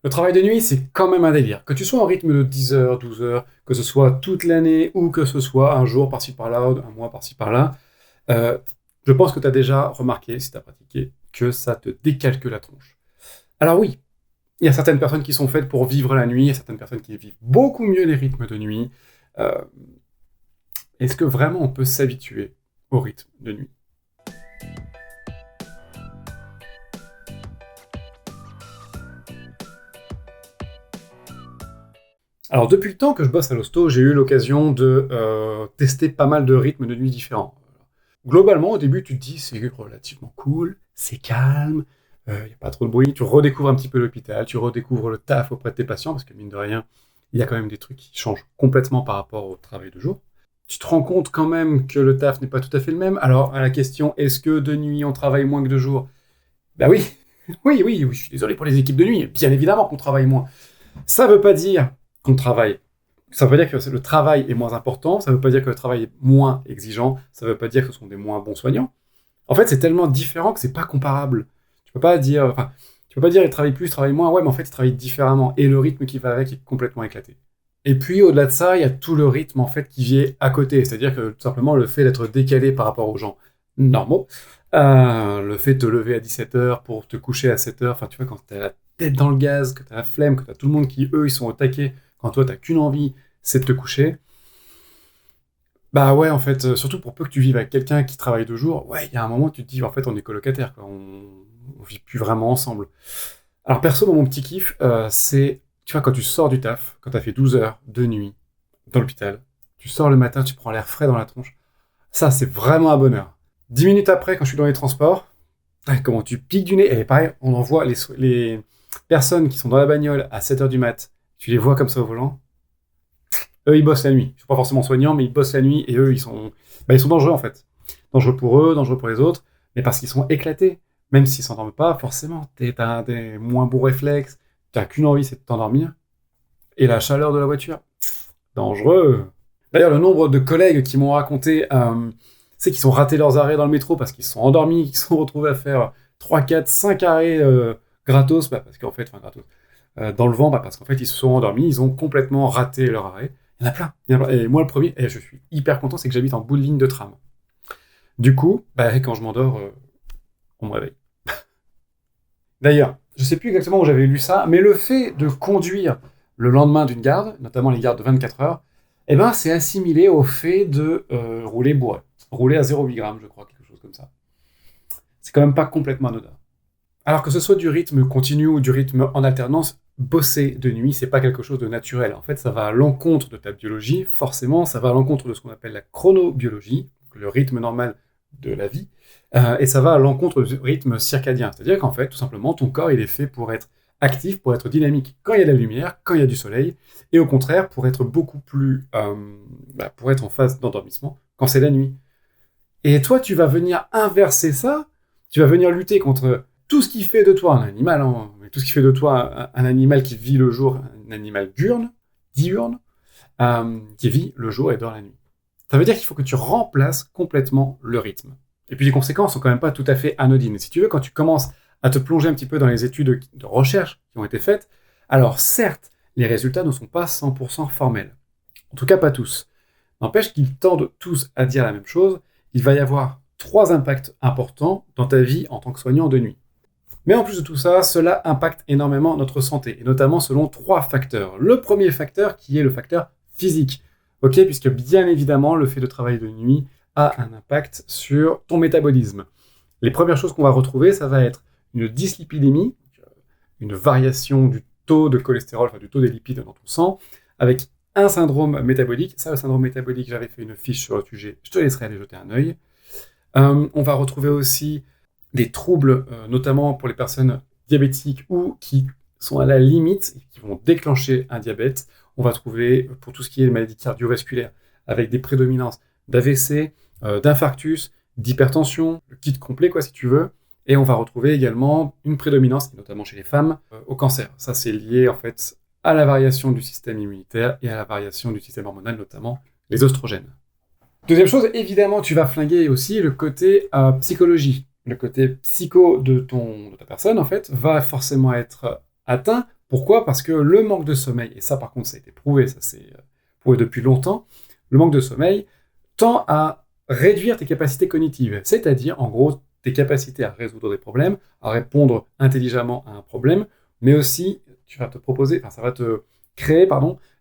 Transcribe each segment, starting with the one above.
Le travail de nuit, c'est quand même un délire. Que tu sois en rythme de 10 heures, 12 heures, que ce soit toute l'année ou que ce soit un jour par-ci par-là, un mois par-ci par-là, euh, je pense que tu as déjà remarqué, si tu as pratiqué, que ça te décalque la tronche. Alors oui, il y a certaines personnes qui sont faites pour vivre la nuit, il y a certaines personnes qui vivent beaucoup mieux les rythmes de nuit. Euh, Est-ce que vraiment on peut s'habituer au rythme de nuit? Alors depuis le temps que je bosse à l'hosto, j'ai eu l'occasion de tester pas mal de rythmes de nuit différents. Globalement, au début, tu te dis c'est relativement cool, c'est calme, il n'y a pas trop de bruit, tu redécouvres un petit peu l'hôpital, tu redécouvres le taf auprès de tes patients, parce que mine de rien, il y a quand même des trucs qui changent complètement par rapport au travail de jour. Tu te rends compte quand même que le taf n'est pas tout à fait le même. Alors, à la question, est-ce que de nuit on travaille moins que de jour? Bah oui, oui, je suis désolé pour les équipes de nuit, bien évidemment qu'on travaille moins. Ça veut pas dire qu'on travaille. Ça veut pas dire que le travail est moins important, ça veut pas dire que le travail est moins exigeant, ça veut pas dire que ce sont des moins bons soignants. En fait, c'est tellement différent que c'est pas comparable. Tu peux pas dire, enfin, tu peux pas dire ils travaillent plus, ils travaillent moins. Ouais, mais en fait, ils travaillent différemment et le rythme qui va avec est complètement éclaté. Et puis, au-delà de ça, il y a tout le rythme en fait qui vient à côté. C'est-à-dire que tout simplement le fait d'être décalé par rapport aux gens normaux, le fait de te lever à 17 heures pour te coucher à 7 heures, enfin, tu vois, quand t'as la tête dans le gaz, que t'as la flemme, que t'as tout le monde qui, eux, ils sont au taquet, quand toi, t'as qu'une envie, c'est de te coucher. Bah ouais, en fait, surtout pour peu que tu vives avec quelqu'un qui travaille 2 jours, ouais, il y a un moment où tu te dis, en fait, on est colocataires, quoi. On vit plus vraiment ensemble. Alors perso, mon petit kiff, c'est, tu vois, quand tu sors du taf, quand t'as fait 12 heures de nuit dans l'hôpital, tu sors le matin, tu prends l'air frais dans la tronche, ça, c'est vraiment un bonheur. 10 minutes après, quand je suis dans les transports, comment tu piques du nez, et pareil, on en voit les personnes qui sont dans la bagnole à 7 heures du mat, tu les vois comme ça au volant, eux, ils bossent la nuit. Ils sont pas forcément soignants, mais ils bossent la nuit et eux, ils sont dangereux en fait. Dangereux pour eux, dangereux pour les autres, mais parce qu'ils sont éclatés. Même s'ils s'endorment pas, forcément, t'as des moins bons réflexes, t'as qu'une envie, c'est de t'endormir. Et la chaleur de la voiture, dangereux. D'ailleurs, le nombre de collègues qui m'ont raconté, c'est qu'ils ont raté leurs arrêts dans le métro parce qu'ils se sont endormis, qu'ils se sont retrouvés à faire 3, 4, 5 arrêts gratos, parce qu'en fait, enfin gratos, dans le vent, parce qu'en fait, ils se sont endormis, ils ont complètement raté leur arrêt. Il y en a plein. Et moi, le premier, et je suis hyper content, c'est que j'habite en bout de ligne de tram. Du coup, quand je m'endors, on me réveille. D'ailleurs, je sais plus exactement où j'avais lu ça, mais le fait de conduire le lendemain d'une garde, notamment les gardes de 24 heures, c'est assimilé au fait de rouler bourré. Rouler à 0,8 grammes, je crois, quelque chose comme ça. C'est quand même pas complètement anodin. Alors que ce soit du rythme continu ou du rythme en alternance, bosser de nuit, c'est pas quelque chose de naturel. En fait, ça va à l'encontre de ta biologie, forcément, ça va à l'encontre de ce qu'on appelle la chronobiologie, le rythme normal de la vie, et ça va à l'encontre du rythme circadien. C'est-à-dire qu'en fait, tout simplement, ton corps, il est fait pour être actif, pour être dynamique quand il y a de la lumière, quand il y a du soleil, et au contraire, pour être beaucoup plus... pour être en phase d'endormissement quand c'est la nuit. Et toi, tu vas venir inverser ça, tu vas venir lutter contre tout ce qui fait de toi un animal, hein, mais tout ce qui fait de toi un animal qui vit le jour, un animal diurne, qui vit le jour et dort la nuit. Ça veut dire qu'il faut que tu remplaces complètement le rythme. Et puis les conséquences sont quand même pas tout à fait anodines. Si tu veux, quand tu commences à te plonger un petit peu dans les études de recherche qui ont été faites, alors certes, les résultats ne sont pas 100% formels. En tout cas, pas tous. N'empêche qu'ils tendent tous à dire la même chose. Il va y avoir 3 impacts importants dans ta vie en tant que soignant de nuit. Mais en plus de tout ça, cela impacte énormément notre santé, et notamment selon 3 facteurs. Le premier facteur qui est le facteur physique, puisque bien évidemment, le fait de travailler de nuit a un impact sur ton métabolisme. Les premières choses qu'on va retrouver, ça va être une dyslipidémie, une variation du taux de cholestérol, enfin du taux des lipides dans ton sang, avec un syndrome métabolique. Ça, le syndrome métabolique, j'avais fait une fiche sur le sujet, je te laisserai aller jeter un œil. On va retrouver aussi des troubles, notamment pour les personnes diabétiques ou qui sont à la limite, qui vont déclencher un diabète. On va trouver, pour tout ce qui est maladies cardiovasculaires, avec des prédominances d'AVC, d'infarctus, d'hypertension, le kit complet, si tu veux. Et on va retrouver également une prédominance, notamment chez les femmes, au cancer. Ça, c'est lié, en fait, à la variation du système immunitaire et à la variation du système hormonal, notamment les oestrogènes. Deuxième chose, évidemment, tu vas flinguer aussi le côté psychologie. Le côté psycho de ta personne, en fait, va forcément être atteint Pourquoi ? Parce que le manque de sommeil, et ça par contre ça a été prouvé, ça c'est prouvé depuis longtemps, le manque de sommeil tend à réduire tes capacités cognitives, c'est-à-dire en gros tes capacités à résoudre des problèmes, à répondre intelligemment à un problème, mais aussi ça va te créer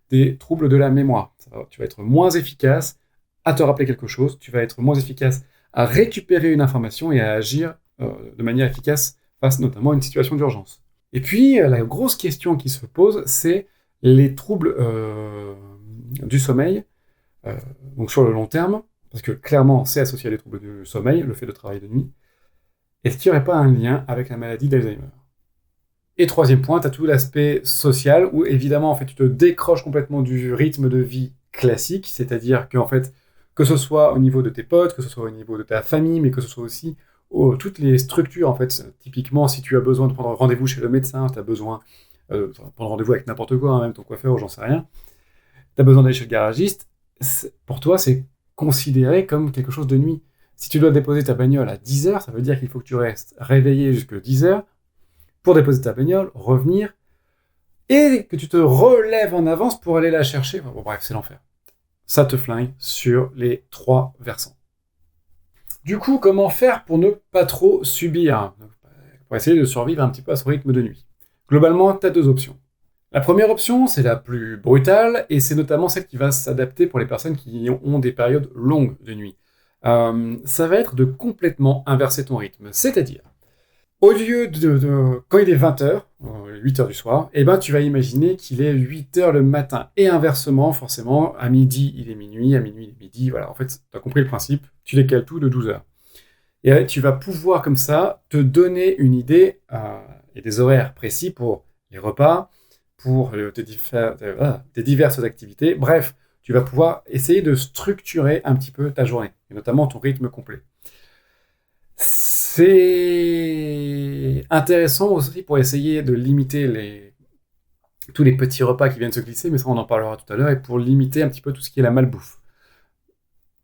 des troubles de la mémoire. Tu vas être moins efficace à te rappeler quelque chose, tu vas être moins efficace à récupérer une information et à agir de manière efficace face notamment à une situation d'urgence. Et puis, la grosse question qui se pose, c'est les troubles du sommeil, donc sur le long terme, parce que clairement, c'est associé à des troubles du sommeil, le fait de travailler de nuit. Est-ce qu'il n'y aurait pas un lien avec la maladie d'Alzheimer ? Et troisième point, tu as tout l'aspect social, où évidemment, en fait, tu te décroches complètement du rythme de vie classique, c'est-à-dire qu'en fait, que ce soit au niveau de tes potes, que ce soit au niveau de ta famille, mais que ce soit aussi toutes les structures, en fait, typiquement, si tu as besoin de prendre rendez-vous chez le médecin, tu as besoin de prendre rendez-vous avec n'importe quoi, hein, même ton coiffeur, j'en sais rien, tu as besoin d'aller chez le garagiste, pour toi, c'est considéré comme quelque chose de nuit. Si tu dois déposer ta bagnole à 10h, ça veut dire qu'il faut que tu restes réveillé jusqu'à 10h pour déposer ta bagnole, revenir, et que tu te relèves en avance pour aller la chercher. Bon, bref, c'est l'enfer. Ça te flingue sur les 3 versants. Du coup, comment faire pour ne pas trop subir ? Pour essayer de survivre un petit peu à ce rythme de nuit. Globalement, tu as 2 options. La première option, c'est la plus brutale, et c'est notamment celle qui va s'adapter pour les personnes qui ont des périodes longues de nuit. Ça va être de complètement inverser ton rythme. C'est-à-dire, au lieu de quand il est 20h, 8h du soir, tu vas imaginer qu'il est 8h le matin. Et inversement, forcément, à midi, il est minuit, à minuit, il est midi. Voilà, en fait, tu as compris le principe, tu décales tout de 12h. Et tu vas pouvoir, comme ça, te donner une idée et des horaires précis pour les repas, pour tes diverses activités. Bref, tu vas pouvoir essayer de structurer un petit peu ta journée, et notamment ton rythme complet. C'est intéressant aussi pour essayer de limiter tous les petits repas qui viennent se glisser, mais ça on en parlera tout à l'heure, et pour limiter un petit peu tout ce qui est la malbouffe.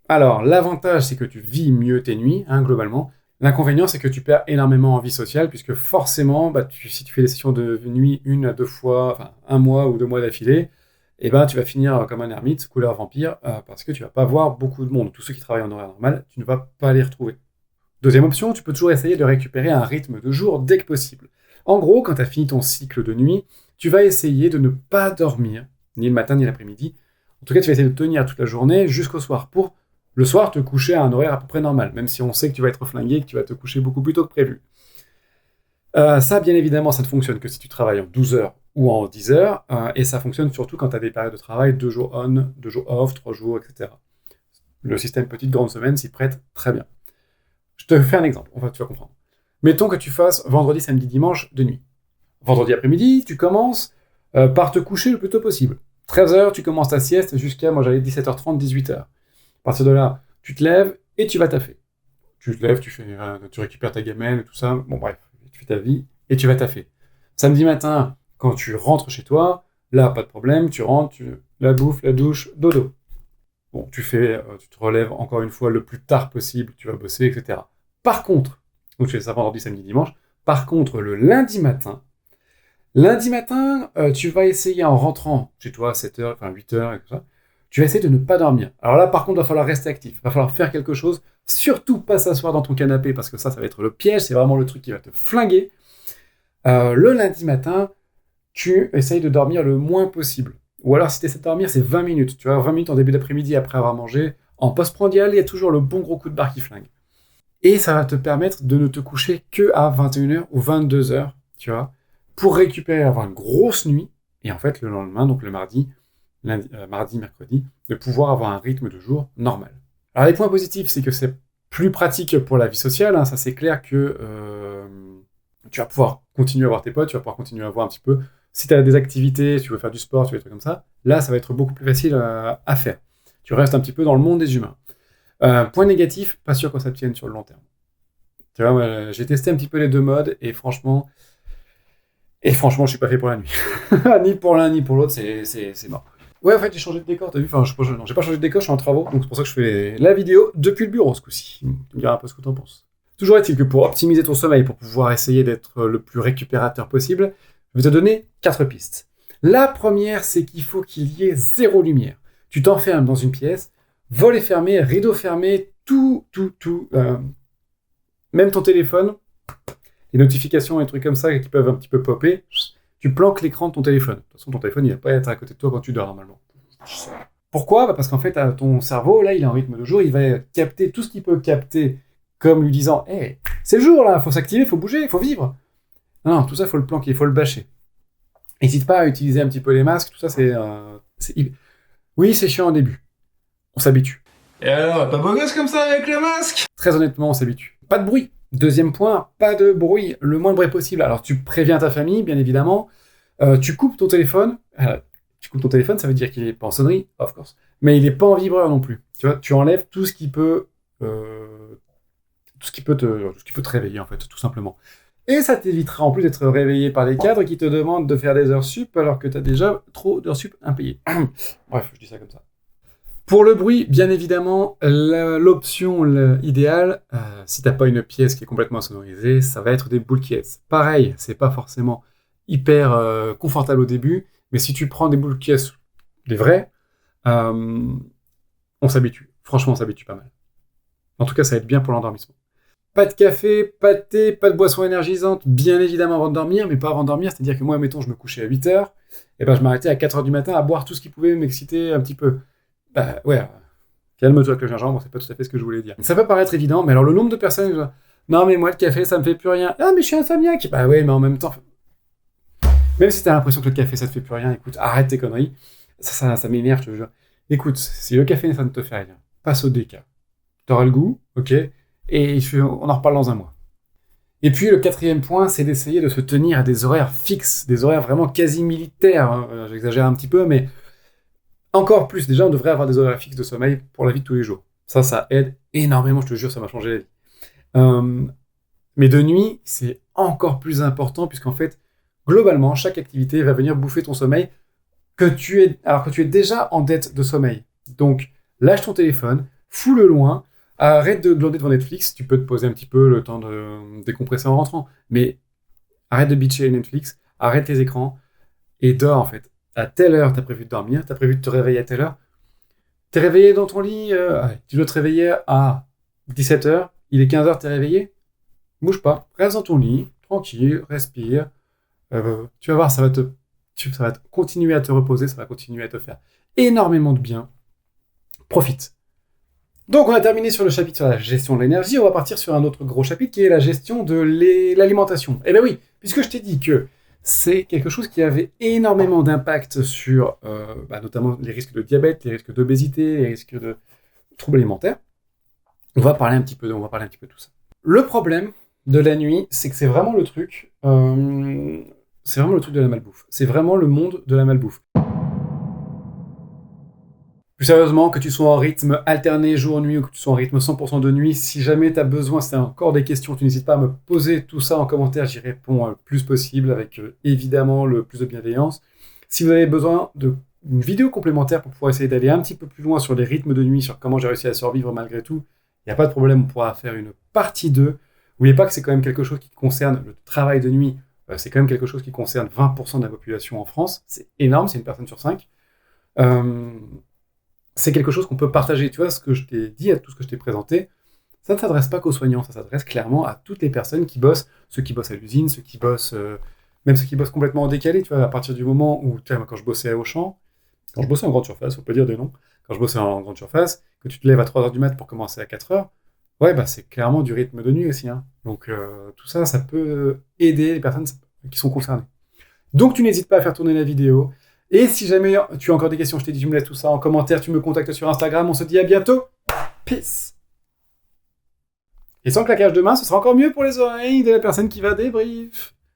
Alors, l'avantage, c'est que tu vis mieux tes nuits, globalement. L'inconvénient, c'est que tu perds énormément en vie sociale, puisque forcément, si tu fais des sessions de nuit 1 à 2 fois, enfin 1 mois ou 2 mois d'affilée, tu vas finir comme un ermite, couleur vampire, parce que tu vas pas voir beaucoup de monde. Tous ceux qui travaillent en horaire normal, tu ne vas pas les retrouver. Deuxième option, tu peux toujours essayer de récupérer un rythme de jour dès que possible. En gros, quand tu as fini ton cycle de nuit, tu vas essayer de ne pas dormir, ni le matin ni l'après-midi. En tout cas, tu vas essayer de tenir toute la journée jusqu'au soir, pour le soir te coucher à un horaire à peu près normal, même si on sait que tu vas être flingué et que tu vas te coucher beaucoup plus tôt que prévu. Ça, bien évidemment, ça ne fonctionne que si tu travailles en 12 heures ou en 10 heures, et ça fonctionne surtout quand tu as des périodes de travail, 2 jours on, 2 jours off, 3 jours, etc. Le système petite grande semaine s'y prête très bien. Je te fais un exemple, tu vas comprendre. Mettons que tu fasses vendredi, samedi, dimanche de nuit. Vendredi après-midi, tu commences par te coucher le plus tôt possible. 13h, tu commences ta sieste jusqu'à, moi j'allais 17h30, 18h. À partir de là, tu te lèves et tu vas taffer. Tu te lèves, tu récupères ta gamelle et tout ça. Bon bref, tu fais ta vie et tu vas taffer. Samedi matin, quand tu rentres chez toi, là, pas de problème, tu rentres, la bouffe, la douche, dodo. Bon, tu te relèves encore une fois le plus tard possible, tu vas bosser, etc. Par contre, donc tu fais ça vendredi, samedi, dimanche. Par contre, le lundi matin, tu vas essayer en rentrant chez toi à 7h, enfin 8h et tout ça, tu vas essayer de ne pas dormir. Alors là, par contre, il va falloir rester actif, il va falloir faire quelque chose, surtout pas s'asseoir dans ton canapé, parce que ça va être le piège, c'est vraiment le truc qui va te flinguer. Le lundi matin, tu essayes de dormir le moins possible. Ou alors, si tu essaies de dormir, c'est 20 minutes. Tu vois, 20 minutes en début d'après-midi après avoir mangé. En postprandial, il y a toujours le bon gros coup de barre qui flingue. Et ça va te permettre de ne te coucher que à 21h ou 22h, tu vois, pour récupérer, avoir une grosse nuit, et en fait, le lendemain, donc le mardi, mercredi, de pouvoir avoir un rythme de jour normal. Alors, les points positifs, c'est que c'est plus pratique pour la vie sociale, ça c'est clair que tu vas pouvoir continuer à voir tes potes, tu vas pouvoir continuer à voir un petit peu. Si tu as des activités, si tu veux faire du sport, tu veux des trucs comme ça, là, ça va être beaucoup plus facile à faire. Tu restes un petit peu dans le monde des humains. Point négatif, pas sûr que ça tienne sur le long terme. Tu vois, j'ai testé un petit peu les 2 modes, et franchement, je suis pas fait pour la nuit. Ni pour l'un, ni pour l'autre, c'est mort. Ouais, en fait, j'ai changé de décor, t'as vu ? Enfin, non, j'ai pas changé de décor, je suis en travaux, donc c'est pour ça que je fais la vidéo depuis le bureau, ce coup-ci. Tu me diras un peu ce que t'en penses. Toujours est-il que pour optimiser ton sommeil, pour pouvoir essayer d'être le plus récupérateur possible, Je vais te donner 4 pistes. La première, c'est qu'il faut qu'il y ait 0 lumière. Tu t'enfermes dans une pièce, volet fermé, rideau fermé, tout. Même ton téléphone, les notifications et trucs comme ça qui peuvent un petit peu popper, tu planques l'écran de ton téléphone. De toute façon, ton téléphone, il va pas être à côté de toi quand tu dors, normalement. Pourquoi ? Parce qu'en fait, ton cerveau, là, il est en rythme de jour, il va capter tout ce qu'il peut capter, comme lui disant « Hey, c'est le jour, là, faut s'activer, faut bouger, faut vivre !» Non, tout ça, faut le planquer, faut le bâcher. N'hésite pas à utiliser un petit peu les masques, tout ça, Oui, c'est chiant au début. On s'habitue. Et alors, pas beau gosse comme ça avec le masque ? Très honnêtement, on s'habitue. Pas de bruit. Deuxième point, pas de bruit. Le moins de bruit possible. Alors, tu préviens ta famille, bien évidemment. Tu coupes ton téléphone. Tu coupes ton téléphone, ça veut dire qu'il n'est pas en sonnerie, of course. Mais il n'est pas en vibreur non plus. Tu vois, tu enlèves tout ce qui peut te réveiller, en fait, tout simplement. Et ça t'évitera en plus d'être réveillé par des cadres qui te demandent de faire des heures sup alors que tu as déjà trop d'heures sup impayées. Bref, je dis ça comme ça. Pour le bruit, bien évidemment, l'option idéale, si t'as pas une pièce qui est complètement sonorisée, ça va être des boules caisses. Pareil, c'est pas forcément hyper confortable au début, mais si tu prends des boules caisses, des vraies, on s'habitue. Franchement, on s'habitue pas mal. En tout cas, ça va être bien pour l'endormissement. Pas de café, pas de thé, pas de boisson énergisante, bien évidemment avant de dormir, mais pas avant de dormir, c'est-à-dire que moi, mettons, je me couchais à 8h, et ben je m'arrêtais à 4h du matin à boire tout ce qui pouvait m'exciter un petit peu. Bah ouais, calme-toi avec le gingembre, c'est pas tout à fait ce que je voulais dire. Ça peut paraître évident, mais alors le nombre de personnes... Non mais moi le café ça me fait plus rien. Ah mais je suis insomniaque. Bah ouais mais en même temps... Même si t'as l'impression que le café ça te fait plus rien, écoute, arrête tes conneries. Ça m'énerve, je te jure. Écoute, si le café ça ne te fait rien, passe au déca. T'auras le goût, ok, et on en reparle dans un mois. Et puis le 4e point, c'est d'essayer de se tenir à des horaires fixes, des horaires vraiment quasi militaires. Hein. J'exagère un petit peu, mais... Encore plus, déjà, on devrait avoir des horaires fixes de sommeil pour la vie de tous les jours. Ça aide énormément, je te jure, ça m'a changé la vie. Mais de nuit, c'est encore plus important, puisqu'en fait, globalement, chaque activité va venir bouffer ton sommeil, alors que tu es déjà en dette de sommeil. Donc, lâche ton téléphone, fous-le loin, arrête de glander devant Netflix, tu peux te poser un petit peu le temps de décompresser en rentrant, mais arrête de bitcher Netflix, arrête tes écrans, et dors, en fait. À telle heure, t'as prévu de dormir, t'as prévu de te réveiller à telle heure. T'es réveillé dans ton lit, tu dois te réveiller à 17h, il est 15h, t'es réveillé. Bouge pas, reste dans ton lit, tranquille, respire. Tu vas voir, ça va continuer à te reposer, ça va continuer à te faire énormément de bien. Profite. Donc on a terminé sur le chapitre sur la gestion de l'énergie, on va partir sur un autre gros chapitre qui est la gestion de l'alimentation. Eh ben oui, puisque je t'ai dit que c'est quelque chose qui avait énormément d'impact sur notamment les risques de diabète, les risques d'obésité, les risques de troubles alimentaires. On va parler un petit peu de tout ça. Le problème de la nuit, c'est que c'est vraiment le truc de la malbouffe. C'est vraiment le monde de la malbouffe. Plus sérieusement, que tu sois en rythme alterné jour-nuit ou que tu sois en rythme 100% de nuit, si jamais tu as besoin, si tu as encore des questions, tu n'hésites pas à me poser tout ça en commentaire, j'y réponds le plus possible avec évidemment le plus de bienveillance. Si vous avez besoin d'une vidéo complémentaire pour pouvoir essayer d'aller un petit peu plus loin sur les rythmes de nuit, sur comment j'ai réussi à survivre malgré tout, il n'y a pas de problème, on pourra faire une partie 2. N'oubliez pas que c'est quand même quelque chose qui concerne le travail de nuit, c'est quand même quelque chose qui concerne 20% de la population en France, c'est énorme, c'est une personne sur 5. C'est quelque chose qu'on peut partager. Tu vois, ce que je t'ai dit, à tout ce que je t'ai présenté, ça ne s'adresse pas qu'aux soignants, ça s'adresse clairement à toutes les personnes qui bossent, ceux qui bossent à l'usine, ceux qui bossent complètement en décalé, tu vois, à partir du moment où, tu vois, quand je bossais à Auchan, quand je bossais en grande surface, faut pas dire des noms, quand je bossais en grande surface, que tu te lèves à 3h du mat pour commencer à 4h, ouais, bah c'est clairement du rythme de nuit aussi, hein. Donc tout ça, ça peut aider les personnes qui sont concernées. Donc tu n'hésites pas à faire tourner la vidéo. Et si jamais tu as encore des questions, je t'ai dit, tu me laisses tout ça en commentaire, tu me contactes sur Instagram, on se dit à bientôt. Peace. Et sans claquage de main, ce sera encore mieux pour les oreilles de la personne qui va débrief.